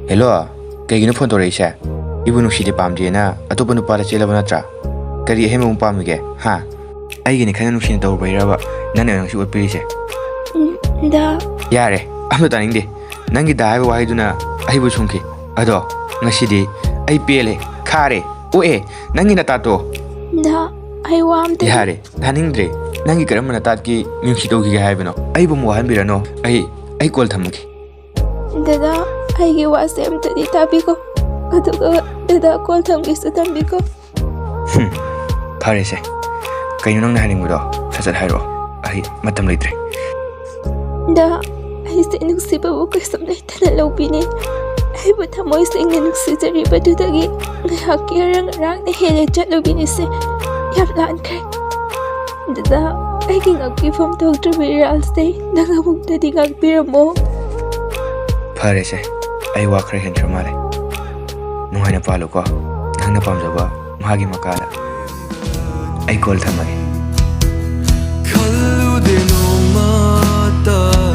Hello, kayakino phone to raise. Ibu nuksi di pam na atau pun upara cila bana tra. Kari heme umpam ge, ha? Ai gini kana nuksi tau bayar ba? Nana nuksi buat pilih se. Da. Yare, amo taning de. Nangi dah ai wahai duna ai bu sungki. Ado, ngasi di ai pele, kare, oe, nangi na tato. Da, ai wam de. Yare, taning de. Nangi karam na tat ki nuksi tau ki hai bano. Ai bu muahan birano. Ai call thamuki. Dada, ai gi wasem tadi tapi ko. Aduga dada call tham gi sutambi ko. Pare se. Kayo nang nahaling mo do. Sasad hairo. Ai matam leitre. Da, ai sa nuksi pa buka samlay tanalaw bini. Ai bu thamoy sa inga nuksi tari pa dudagi. Ngayak yarang-rang na hele jalo bini se. Yaplaan kay. Dada, ay gingagpifam Dr. Viral Stay. Nangamog na di ngagpira mo. Pare se. Ay wakre hen tramale. Nung ay napalo ko. Nang napamjaba. Mahagi makala. Ay call thamagi. Kallu de no mata